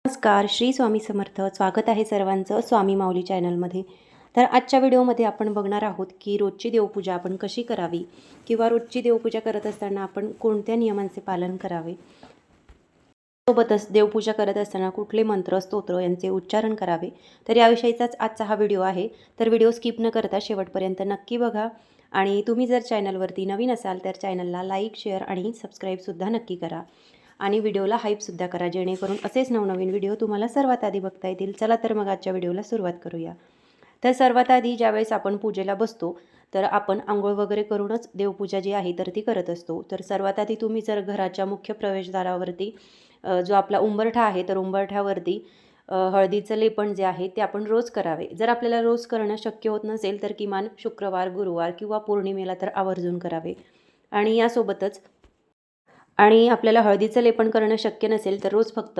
नमस्कार, श्री स्वामी समर्थ. स्वागत आहे सर्वांचं स्वामी माऊली चॅनलमध्ये. तर आजच्या व्हिडिओमध्ये आपण बघणार आहोत की रोजची देवपूजा आपण कशी करावी किंवा रोजची देवपूजा करत असताना आपण कोणत्या नियमांचे पालन करावे. सोबतच देवपूजा करत असताना कुठले मंत्र, स्तोत्र यांचे उच्चारण करावे. तर याविषयीचाच आजचा हा व्हिडिओ आहे. तर व्हिडिओ स्किप न करता शेवटपर्यंत नक्की बघा. आणि तुम्ही जर चॅनलवरती नवीन असाल तर चॅनलला लाईक, शेअर आणि सबस्क्राईबसुद्धा नक्की करा. आणि व्हिडिओला हाईपसुद्धा करा, जेणेकरून असेच नवनवीन व्हिडिओ तुम्हाला सर्वात आधी बघता येतील. चला तर मग आजच्या व्हिडिओला सुरुवात करूया. तर सर्वात आधी ज्यावेळेस आपण पूजेला बसतो तर आपण आंघोळ वगैरे करूनच देवपूजा जी आहे तर ती करत असतो. तर सर्वात आधी तुम्ही जर घराच्या मुख्य प्रवेशद्वारावरती जो आपला उंबरठा आहे तर उंबरठ्यावरती हळदीचं लेपन जे आहे ते आपण रोज करावे. जर आपल्याला रोज करणं शक्य होत नसेल तर किमान शुक्रवार, गुरुवार किंवा पौर्णिमेला तर आवर्जून करावे. आणि यासोबतच आपल्याला हळदीचं लेपन करणं शक्य नसेल तर रोज फक्त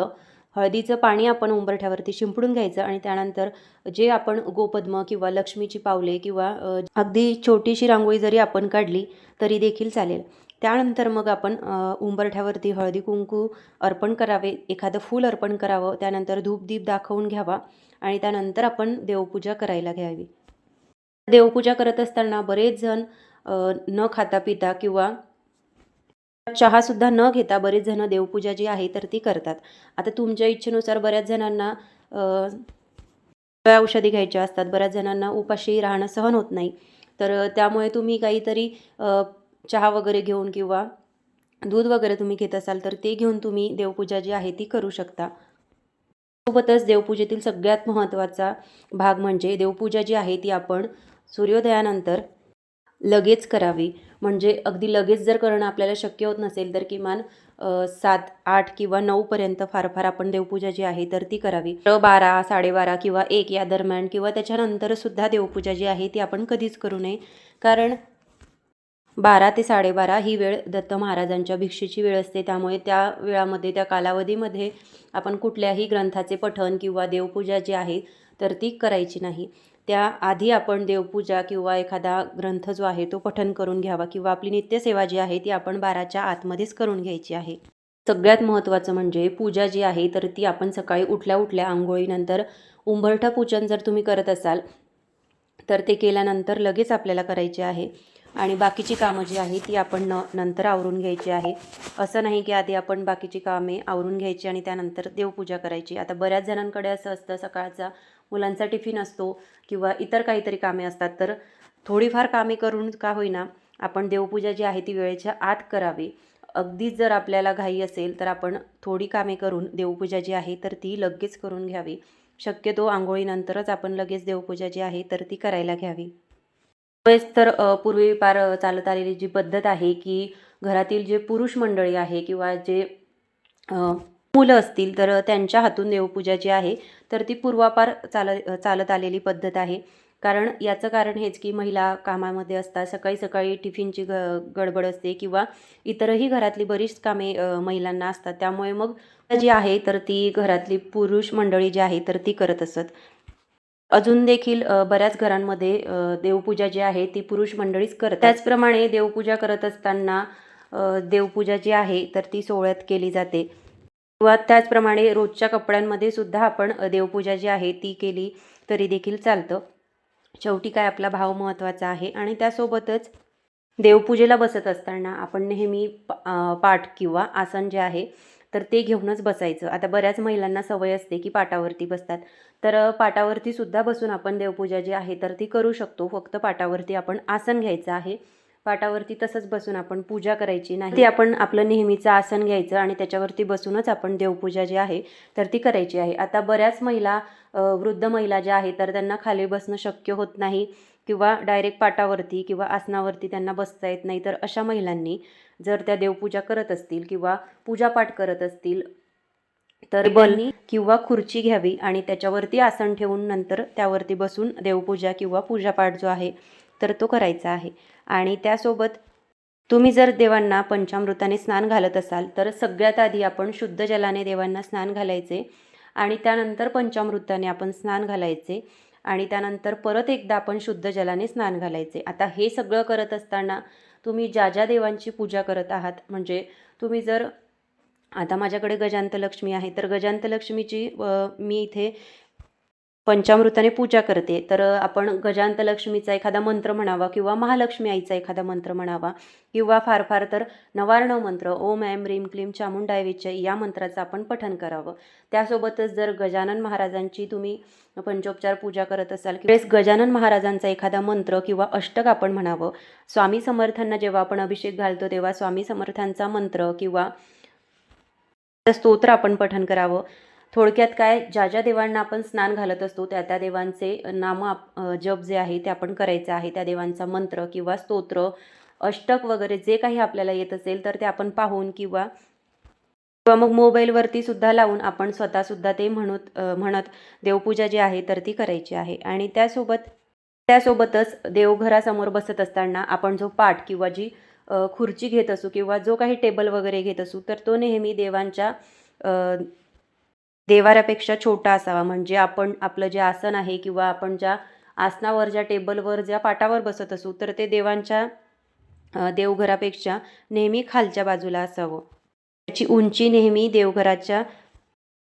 हळदीचं पाणी आपण उंबरठ्यावरती शिंपडून घ्यायचं आणि त्यानंतर जे आपण गोपद्म किंवा लक्ष्मीची पावले किंवा अगदी छोटीशी रांगोळी जरी आपण काढली तरी देखील चालेल. त्यानंतर मग आपण उंबरठ्यावरती हळदी कुंकू अर्पण करावे, एखादं फूल अर्पण करावं, त्यानंतर धूपदीप दाखवून घ्यावा आणि त्यानंतर आपण देवपूजा करायला घ्यावी. देवपूजा करत असताना बरेच जण न खाता पिता किंवा चहासुद्धा न घेता बरेच जण देवपूजा जी आहे तर ती करतात. आता तुमच्या इच्छेनुसार बऱ्याच जणांना औषधी घ्यायच्या असतात, बऱ्याच जणांना उपाशी राहणं सहन होत नाही. तर त्यामुळे तुम्ही काहीतरी चहा वगैरे घेऊन किंवा दूध वगैरे तुम्ही घेत असाल तर ते घेऊन तुम्ही देवपूजा जी आहे ती करू शकता. सोबतच देवपूजेतील सगळ्यात महत्त्वाचा भाग म्हणजे देवपूजा जी आहे ती आपण सूर्योदयानंतर लगेच करावी. म्हणजे अगदी लगेच जर करणं आपल्याला शक्य होत नसेल तर किमान 7, 8 किंवा 9 पर्यंत फार फार आपण देवपूजा जी आहे तर ती करावी. 12, 12:30 किंवा 1 या दरम्यान किंवा त्याच्यानंतरसुद्धा देवपूजा जी आहे ती आपण कधीच करू नये. कारण 12 ते 12:30 ही वेळ दत्त महाराजांच्या भिक्षेची वेळ असते. त्यामुळे त्या वेळामध्ये, त्या कालावधीमध्ये आपण कुठल्याही ग्रंथाचे पठण किंवा देवपूजा जी आहे तर ती करायची नाही. त्याआधी आपण देवपूजा किंवा एखादा ग्रंथ जो आहे तो पठण करून घ्यावा किंवा आपली नित्यसेवा जी आहे ती आपण 12च्या आतमध्येच करून घ्यायची आहे. सगळ्यात महत्त्वाचं म्हणजे पूजा जी आहे तर ती आपण सकाळी उठल्या आंघोळीनंतर उंबरठा पूजन जर तुम्ही करत असाल तर ते केल्यानंतर लगेच आपल्याला करायचे आहे. आणि बाकीची कामं जी आहे ती आपण नंतर आवरून घ्यायची आहे. असं नाही की आधी आपण बाकीची कामे आवरून घ्यायची आणि त्यानंतर देवपूजा करायची. आता बऱ्याच जणांकडे असं असतं, सकाळचा मुलांचा टिफिन असतो किंवा इतर काहीतरी कामे असतात, तर थोडीफार कामे करून का होईना आपण देवपूजा जी आहे ती वेळेच्या आत करावी. अगदीच जर आपल्याला घाई असेल तर आपण थोडी कामे करून देवपूजा जी आहे तर ती लगेच करून घ्यावी. शक्यतो आंघोळीनंतरच आपण लगेच देवपूजा जी आहे तर ती करायला घ्यावी. त्यामुळेच तर पूर्वी पार चालत आलेली जी पद्धत आहे की घरातील जे पुरुष मंडळी आहे किंवा जे मुलं असतील तर त्यांच्या हातून देवपूजा जी आहे तर ती पूर्वापार चालत आलेली पद्धत आहे. कारण याचं कारण हेच की महिला कामामध्ये असतात, सकाळी सकाळी टिफिनची गडबड असते किंवा इतरही घरातली बरीच कामे महिलांना असतात. त्यामुळे मग जी आहे तर ती घरातली पुरुष मंडळी जी आहे तर ती करत असत. अजून देखील बऱ्याच घरांमध्ये देवपूजा जी आहे ती पुरुष मंडळीच करतात. त्याचप्रमाणे देवपूजा करत असताना देवपूजा जी आहे तर ती सोवळ्यात केली जाते किंवा त्याचप्रमाणे रोजच्या कपड्यांमध्ये सुद्धा आपण देवपूजा जी आहे ती केली तरी देखील चालतं. शेवटी काय आपला भाव महत्त्वाचा आहे. आणि त्यासोबतच देवपूजेला बसत असताना आपण नेहमी पाठ किंवा आसन जे आहे तर ते घेऊनच बसायचं. आता बऱ्याच महिलांना सवय असते की पाटावरती बसतात, तर पाटावरती सुद्धा बसून आपण देवपूजा जी आहे तर ती करू शकतो. फक्त पाटावरती आपण आसन घ्यायचं आहे. पाटावरती तसंच बसून आपण पूजा करायची नाही. ती आपण आपलं नेहमीचं आसन घ्यायचं आणि त्याच्यावरती बसूनच आपण देवपूजा जी आहे तर ती करायची आहे. आता बऱ्याच महिला, वृद्ध महिला ज्या आहेत तर त्यांना खाली बसणं शक्य होत नाही किंवा डायरेक्ट पाटावरती किंवा आसनावरती त्यांना बसता येत नाही. तर अशा महिलांनी जर त्या देवपूजा करत असतील किंवा पूजापाठ करत असतील तर बलनी किंवा खुर्ची घ्यावी आणि त्याच्यावरती आसन ठेवून नंतर त्यावरती बसून देवपूजा किंवा पूजापाठ जो आहे तर तो करायचा आहे. आणि त्यासोबत तुम्ही जर देवांना पंचामृताने स्नान घालत असाल तर सगळ्यात आधी आपण शुद्ध जलाने देवांना स्नान घालायचे आणि त्यानंतर पंचामृताने आपण स्नान घालायचे आणि त्यानंतर परत एकदा आपण शुद्ध जलाने स्नान घालायचे. आता हे सगळं करत असताना तुम्ही ज्या ज्या देवांची पूजा करत आहात, म्हणजे तुम्ही जर आता माझ्याकडे गजांतलक्ष्मी आहे, तर गजांतलक्ष्मीची मी इथे पंचामृताने पूजा करते. तर आपण गजांतलक्ष्मीचा एखादा मंत्र म्हणावा किंवा महालक्ष्मी आईचा एखादा मंत्र म्हणावा किंवा फार फार तर नवार्णव मंत्र ओम ऐं ह्रीं क्लीं चामुंडाय विच्चय या मंत्राचं आपण पठण करावं. त्यासोबतच जर गजानन महाराजांची तुम्ही पंचोपचार पूजा करत असाल वेळेस गजानन महाराजांचा एखादा मंत्र किंवा अष्टक आपण म्हणावं. स्वामी समर्थांना जेव्हा आपण अभिषेक घालतो तेव्हा स्वामी समर्थांचा मंत्र किंवा स्तोत्र आपण पठण करावं. थोडक्यात काय, ज्या ज्या देवांना आपण स्नान घालत असतो त्या त्या देवांचे जप जे आहे ते आपण करायचे आहे. त्या देवांचा मंत्र किंवा स्तोत्र, अष्टक वगैरे जे काही आपल्याला येत असेल तर ते आपण पाहून किंवा मग मोबाईलवरती सुद्धा लावून आपण स्वतःसुद्धा ते म्हणत देवपूजा जी आहे तर ती करायची आहे. आणि त्यासोबतच देवघरासमोर बसत असताना आपण जो पाट किंवा जी खुर्ची घेत असू किंवा जो काही टेबल वगैरे घेत असू तर तो नेहमी देवाऱ्यापेक्षा छोटा असावा. म्हणजे आपण आपलं जे आसन आहे किंवा आपण ज्या आसनावर, ज्या टेबलवर, ज्या पाटावर बसत असू तर ते देवघरापेक्षा नेहमी खालच्या बाजूला असावं. त्याची उंची नेहमी देवघराच्या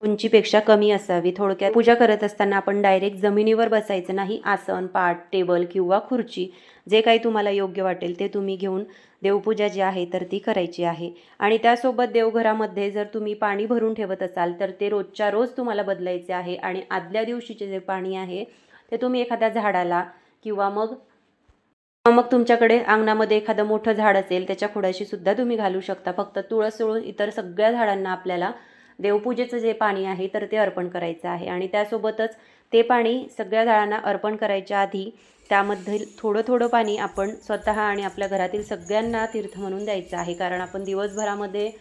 उंचीपेक्षा कमी असावी. थोडक्यात पूजा करत असताना आपण डायरेक्ट जमिनीवर बसायचं नाही. आसन, पाट, टेबल किंवा खुर्ची जे काही तुम्हाला योग्य वाटेल ते तुम्ही घेऊन देवपूजा जी आहे तर ती करायची आहे. आणि त्यासोबत देवघरामध्ये जर तुम्ही पाणी भरून ठेवत असाल तर ते रोजच्या रोज तुम्हाला बदलायचे आहे. आणि आदल्या दिवशीचे जे पाणी आहे ते तुम्ही एखाद्या झाडाला किंवा मग तुमच्याकडे अंगणामध्ये एखादं मोठं झाड असेल त्याच्या खोडाशी सुद्धा तुम्ही घालू शकता. फक्त तुळस सोडून इतर सगळ्या झाडांना आपल्याला देवपूजेचं जे पाणी आहे तर ते अर्पण करायचं आहे. आणि त्यासोबतच ते पाणी सगळ्या झाडांना अर्पण करायच्या आधी त्यामध्ये थोडं थोडं पाणी आपण स्वतः आणि आपल्या घरातील सगळ्यांना तीर्थ म्हणून द्यायचं आहे. कारण आपण दिवसभरामध्ये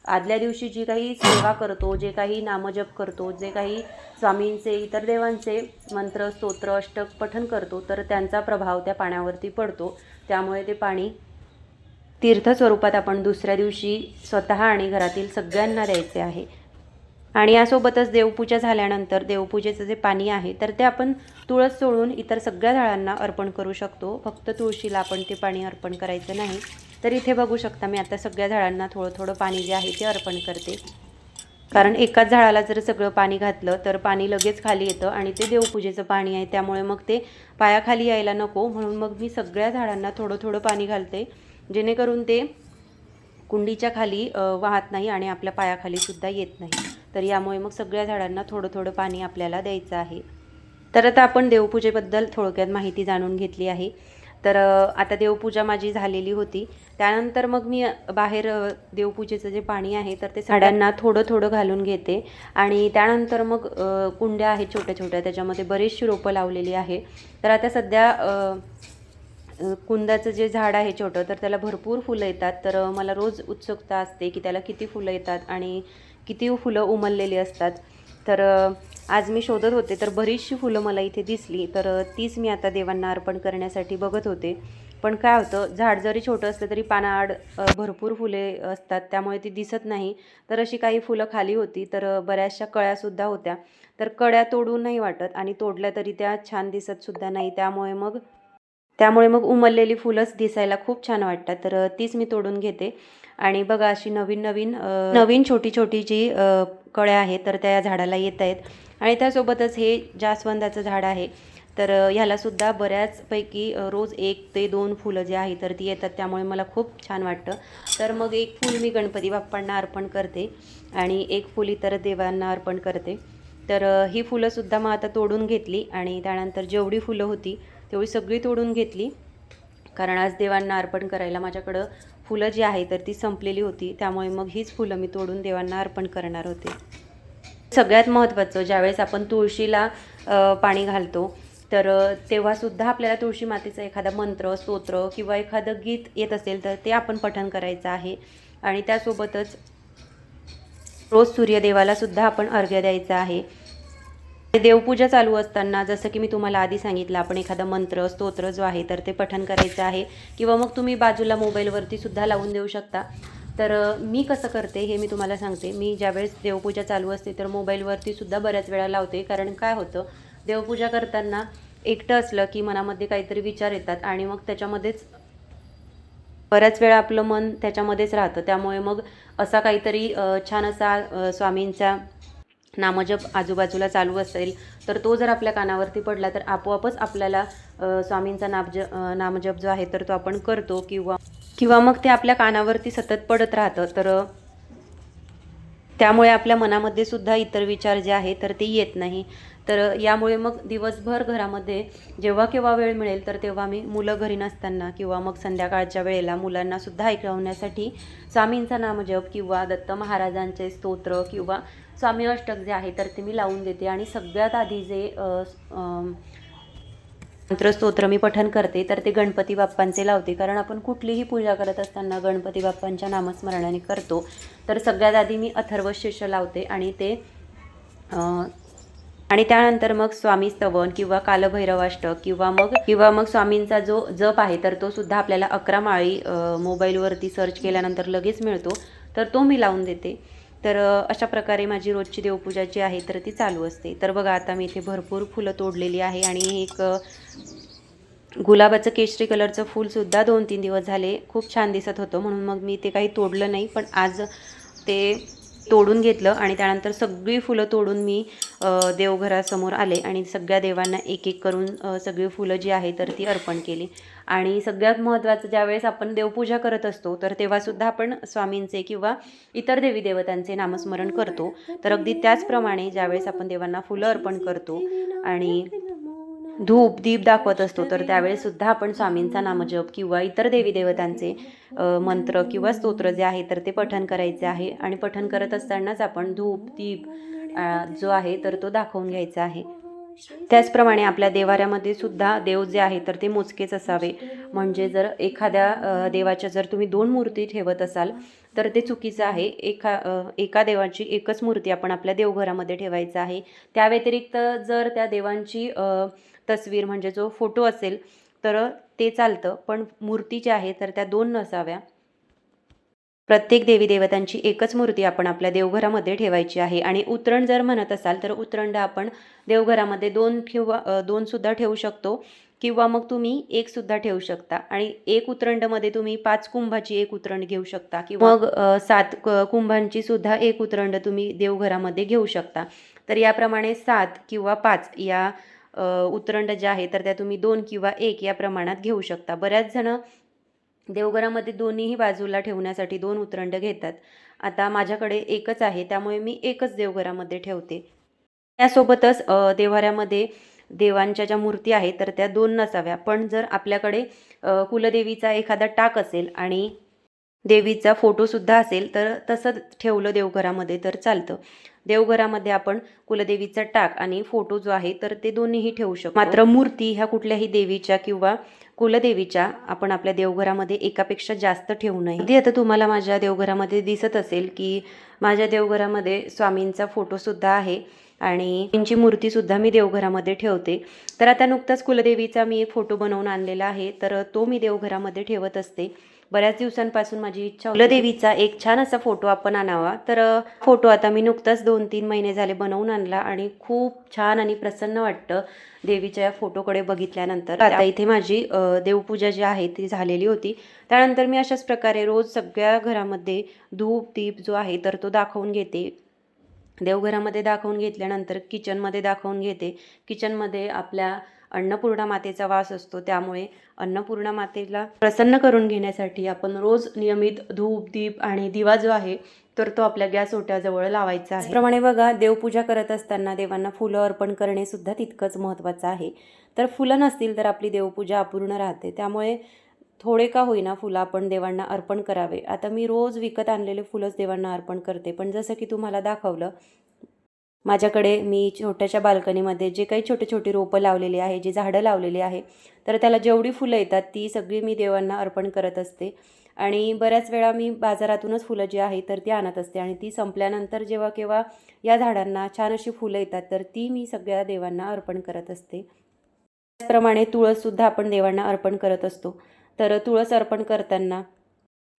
आदल्या दिवशी जी काही सेवा करतो, जे काही नामजप करतो, जे काही स्वामींचे, इतर देवांचे मंत्र, स्तोत्र, अष्टक पठण करतो तर त्यांचा प्रभाव त्या पाण्यावरती पडतो. त्यामुळे ते पाणी तीर्थ स्वरूपात आपण दुसऱ्या दिवशी स्वतः आणि घरातील सगळ्यांना द्यायचे आहे. आणि यासोबतच देवपूजा झाल्यानंतर देवपूजेचं जे पाणी आहे तर ते आपण तुळस सोडून इतर सगळ्या झाडांना अर्पण करू शकतो. फक्त तुळशीला आपण ते पाणी अर्पण करायचं नाही. तर इथे बघू शकता मी आता सगळ्या झाडांना थोडं थोडं पाणी जे आहे ते अर्पण करते. कारण एकाच झाडाला जर सगळं पाणी घातलं तर पाणी लगेच खाली येतं आणि ते देवपूजेचं पाणी आहे. त्यामुळे मग ते पायाखाली यायला नको, म्हणून मग मी सगळ्या झाडांना थोडं थोडं पाणी घालते जेणेकरून ते कुंडीच्या खाली वाहत नाही आणि आपल्या पायाखाली सुद्धा येत नाही. तर यामुळे मग सगळ्या झाडांना थोडं थोडं पाणी आपल्याला द्यायचं आहे. तर आता आपण देवपूजेबद्दल थोडक्यात माहिती जाणून घेतली आहे. तर आता देवपूजा माझी झालेली होती. त्यानंतर मग मी बाहेर देवपूजेचं जे पाणी आहे तर ते झाडांना थोडं थोडं घालून घेते. आणि त्यानंतर मग कुंड्या आहेत छोट्या छोट्या, त्याच्यामध्ये बरीचशी रोपं लावलेली आहे. तर आता सध्या कुंदाचं जे झाड आहे छोटं तर त्याला भरपूर फुलं येतात. तर मला रोज उत्सुकता असते की त्याला किती फुलं येतात आणि किती फुलं उमललेली असतात. तर आज मी शोधत होते तर बरीचशी फुलं मला इथे दिसली. तर तीच मी आता देवांना अर्पण करण्यासाठी बघत होते. पण काय होतं, झाड जरी छोटं असलं तरी पानाआड भरपूर फुले असतात, त्यामुळे ती दिसत नाही. तर अशी काही फुलं खाली होती. तर बऱ्याचशा कळ्यासुद्धा होत्या. तर कळ्या तोडून नाही वाटत आणि तोडल्या तरी त्या छान दिसतसुद्धा नाही. त्यामुळे मग उमललेली फुलंच दिसायला खूप छान वाटतात. तर तीच मी तोडून घेते. आणि बघा अशी नवीन छोटी छोटी जी कळ्या आहेत तर त्या झाडाला येत आहेत. आणि त्यासोबतच हे जास्वंदाचं झाड आहे. तर ह्यालासुद्धा बऱ्याचपैकी रोज 1 ते 2 फुलं जे आहे तर ती येतात. त्यामुळे मला खूप छान वाटतं. तर मग एक फूल मी गणपती बाप्पांना अर्पण करते आणि एक फूल इतर देवांना अर्पण करते. तर ही फुलंसुद्धा मग आता तोडून घेतली आणि त्यानंतर जेवढी फुलं होती तेवढी सगळी तोडून घेतली. कारण आज देवांना अर्पण करायला माझ्याकडं फुलं जी आहे तर ती संपलेली होती. त्यामुळे मग हीच फुलं मी तोडून देवांना अर्पण करणार होते. सगळ्यात महत्त्वाचं, ज्यावेळेस आपण तुळशीला पाणी घालतो तर तेव्हासुद्धा आपल्याला तुळशी मातेचा एखादा मंत्र, स्तोत्र किंवा एखादं गीत येत असेल तर ते आपण पठण करायचं आहे. आणि त्यासोबतच रोज सूर्यदेवालासुद्धा आपण अर्घ्य द्यायचा आहे. देवपूजा चालू असताना जसं की मी तुम्हाला आधी सांगितलं, आपण एखादा मंत्र, स्तोत्र जो आहे तर ते पठण करायचं आहे. किंवा मग तुम्ही बाजूला मोबाईलवरती सुद्धा लावून देऊ शकता. तर मी कसं करते हे मी तुम्हाला सांगते. मी ज्यावेळेस देवपूजा चालू असते तर मोबाईलवरती सुद्धा बऱ्याच वेळा लावते. कारण काय होतं, देवपूजा करताना एकटं असलं की मनामध्ये काहीतरी विचार येतात आणि मग त्याच्यामध्येच बऱ्याच वेळा आपलं मन त्याच्यामध्येच राहतं. त्यामुळे मग असा काहीतरी छान असा स्वामींचा नामजप आजूबाजूला चालू असेल, तर तो जर आपल्या कानावरती पडला तर आपोआपच आपल्याला स्वामींचा नामजप जो आहे तर तो आपण करतो, किंवा किंवा मग ते आपल्या कानावरती सतत पडत राहतं. तर त्यामुळे आपल्या मनामध्ये सुद्धा इतर विचार जे आहे तर ते येत नाही. तर यामुळे मग दिवसभर घरामध्ये जेव्हा केव्हा वेळ मिळेल तर तेव्हा मी मुलं घरी नसताना किंवा मग संध्याकाळच्या वेळेला मुलांनासुद्धा ऐकवण्यासाठी स्वामींचा नामजप किंवा दत्त महाराजांचे स्तोत्र किंवा स्वामी अष्टक जे आहे तर ते मी लावून देते. आणि सगळ्यात आधी जे मंत्रस्तोत्र मी पठण करते तर ते गणपती बाप्पांचे लावते. कारण आपण कुठलीही पूजा करत असताना गणपती बाप्पांच्या नामस्मरणाने करतो. तर सगळ्यात आधी मी अथर्वशीर्ष लावते आणि ते आणि त्यानंतर मग स्वामी स्तवन किंवा कालभैरवाष्टक किंवा मग स्वामींचा जो जप आहे तर तो सुद्धा आपल्याला 11 माळी मोबाईलवरती सर्च केल्यानंतर लगेच मिळतो, तर तो मी लावून देते. तर अशा प्रकारे माझी रोजची देवपूजा जी आहे तर ती चालू असते. तर बघा आता मी इथे भरपूर फुलं तोडलेली आहे आणि एक गुलाबाचं केशरी कलरचं फूलसुद्धा 2-3 दिवस झाले खूप छान दिसत होतं, म्हणून मग मी ते काही तोडलं नाही. पण आज ते तोडून घेतलं आणि त्यानंतर सगळी फुलं तोडून मी देवघरासमोर आले आणि सगळ्या देवांना एक एक करून सगळी फुलं जी आहे तर ती अर्पण केली. आणि सगळ्यात महत्त्वाचं, ज्यावेळेस आपण देवपूजा करत असतो तर तेव्हासुद्धा आपण स्वामींचे किंवा इतर देवी देवतांचे नामस्मरण करतो. तर अगदी त्याचप्रमाणे ज्यावेळेस आपण देवांना फुलं अर्पण करतो आणि धूप दीप दाखवत असतो तर त्यावेळेसुद्धा आपण स्वामींचा नामजप किंवा इतर देवी देवतांचे मंत्र किंवा स्तोत्र जे आहे तर ते पठण करायचे आहे. आणि पठण करत असतानाच आपण धूप दीप जो आहे तर तो दाखवून घ्यायचा आहे. त्याचप्रमाणे आपल्या देवाऱ्यामध्ये सुद्धा देव जे आहे तर ते मोजकेच असावे. म्हणजे जर एखाद्या देवाच्या जर तुम्ही 2 मूर्ती ठेवत असाल तर ते चुकीचं आहे. एका देवाची एकच मूर्ती आपण आपल्या देवघरामध्ये ठेवायचं आहे. त्या व्यतिरिक्त जर त्या देवांची तस्वीर म्हणजे जो फोटो असेल तर ते चालतं, पण मूर्ती जी आहे तर त्या 2 नसाव्या. प्रत्येक देवी देवतांची एकच मूर्ती आपण आपल्या देवघरामध्ये ठेवायची आहे. आणि उतरण जर म्हणत असाल तर उतरंड आपण देवघरामध्ये 2 किंवा 2 सुद्धा ठेवू शकतो, किंवा मग तुम्ही 1 सुद्धा ठेवू शकता. आणि 1 उतरंडमध्ये तुम्ही 5 कुंभाची 1 उतरंड घेऊ शकता, किंवा मग 7 कुंभांची सुद्धा 1 उतरंड तुम्ही देवघरामध्ये घेऊ शकता. तर याप्रमाणे 7 किंवा 5 या उतरंड ज्या आहे तर त्या तुम्ही 2 किंवा 1 या प्रमाणात घेऊ शकता. बऱ्याच जण देवघरामध्ये दोन्हीही बाजूला ठेवण्यासाठी 2 उतरंड घेतात. आता माझ्याकडे एकच आहे, त्यामुळे मी एकच देवघरामध्ये ठेवते. त्यासोबतच देव्हाऱ्यामध्ये देवांच्या ज्या मूर्ती आहेत तर त्या 2 नसाव्या. पण जर आपल्याकडे कुलदेवीचा एखादा टाक असेल आणि देवीचा फोटोसुद्धा असेल तर तसं ठेवलं देवघरामध्ये तर चालतं. देवघरामध्ये आपण कुलदेवीचा टाक आणि फोटो जो आहे तर ते दोन्हीही ठेवू शकतो. मात्र मूर्ती ह्या कुठल्याही देवीच्या किंवा कुलदेवीच्या आपण आपल्या देवघरामध्ये एकापेक्षा जास्त ठेवू नये. अगदी आता तुम्हाला माझ्या देवघरामध्ये दिसत असेल की माझ्या देवघरामध्ये स्वामींचा फोटोसुद्धा आहे आणि त्यांची मूर्तीसुद्धा मी देवघरामध्ये ठेवते. तर आता नुकताच कुलदेवीचा मी एक फोटो बनवून आणलेला आहे, तर तो मी देवघरामध्ये ठेवत असते. बऱ्याच दिवसांपासून माझी इच्छा होती कुलदेवीचा एक छान असा फोटो आपण आणावा. तर फोटो आता मी नुकताच 2-3 महिने झाले बनवून आणला आणि खूप छान आणि प्रसन्न वाटतं देवीच्या या फोटोकडे बघितल्यानंतर. आता इथे माझी देवपूजा जी आहे ती झालेली होती. त्यानंतर मी अशाच प्रकारे रोज सगळ्या घरामध्ये धूप दीप जो आहे तर तो दाखवून घेते. देवघरामध्ये दाखवून घेतल्यानंतर किचनमध्ये दाखवून घेते. किचनमध्ये आपल्या अन्नपूर्णा मातेचा वास असतो, त्यामुळे अन्नपूर्णा मातेला प्रसन्न करून घेण्यासाठी आपण रोज नियमित धूप दीप आणि दिवा जो आहे तर तो आपल्या गॅस ओट्याजवळ लावायचा आहे. त्याप्रमाणे बघा, देवपूजा करत असताना देवांना फुलं अर्पण करणे सुद्धा तितकंच महत्त्वाचं आहे. तर फुलं नसतील तर आपली देवपूजा अपूर्ण राहते. त्यामुळे थोडे का होईना फुलं आपण देवांना अर्पण करावे. आता मी रोज विकत आणलेले फुलंच देवांना अर्पण करते, पण जसं की तुम्हाला दाखवलं, माझ्याकडे मी छोट्याशा बाल्कनीमध्ये जे काही छोटे छोटे रोपं लावलेली आहे, जे झाडं लावलेली आहे, तर त्याला जेवढी फुलं येतात ती सगळी मी देवांना अर्पण करत असते. आणि बऱ्याच वेळा मी बाजारातूनच फुलं जी आहे तर ती आणत असते आणि ती संपल्यानंतर जेव्हा केव्हा या झाडांना छान अशी फुलं येतात तर ती मी सगळ्या देवांना अर्पण करत असते. त्याचप्रमाणे तुळससुद्धा आपण देवांना अर्पण करत असतो. तर तुळस अर्पण करताना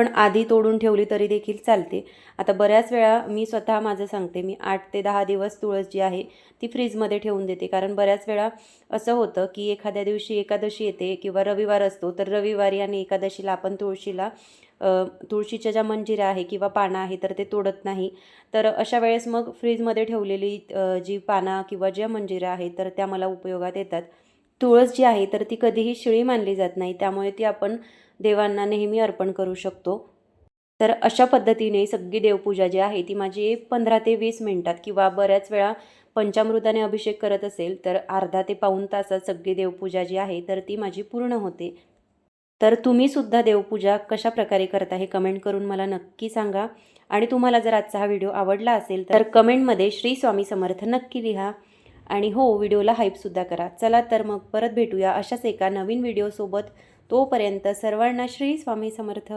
पण आधी तोडून ठेवली तरी देखील चालते. आता बऱ्याच वेळा मी स्वतः माझं सांगते, मी 8 ते 10 दिवस तुळस जी आहे ती फ्रीजमध्ये ठेवून देते. कारण बऱ्याच वेळा असं होतं की एखाद्या दिवशी एकादशी येते किंवा रविवार असतो, तर रविवारी आणि एकादशीला आपण तुळशीच्या ज्या मंजिऱ्या आहे किंवा पानं आहे तर ते तोडत नाही. तर अशा वेळेस मग फ्रीजमध्ये ठेवलेली जी पानं किंवा ज्या मंजिऱ्या आहेत तर त्या मला उपयोगात येतात. तुळस जी आहे तर ती कधीही शिळी मानली जात नाही, त्यामुळे ती आपण देवांना नेहमी अर्पण करू शकतो. तर अशा पद्धतीने सगळी देवपूजा जी आहे ती माझी 15 ते 20 मिनिटात किंवा बऱ्याच वेळा पंचामृताने अभिषेक करत असेल तर अर्धा ते पाऊण तासात सगळी देवपूजा जी आहे तर ती माझी पूर्ण होते. तर तुम्हीसुद्धा देवपूजा कशाप्रकारे करता हे कमेंट करून मला नक्की सांगा. आणि तुम्हाला जर आजचा हा व्हिडिओ आवडला असेल तर कमेंटमध्ये श्री स्वामी समर्थ नक्की लिहा. आणि हो, व्हिडिओला हाईपसुद्धा करा. चला तर मग परत भेटूया अशाच एका नवीन व्हिडिओसोबत. तोपर्यंत सर्वांना श्री स्वामी समर्थ.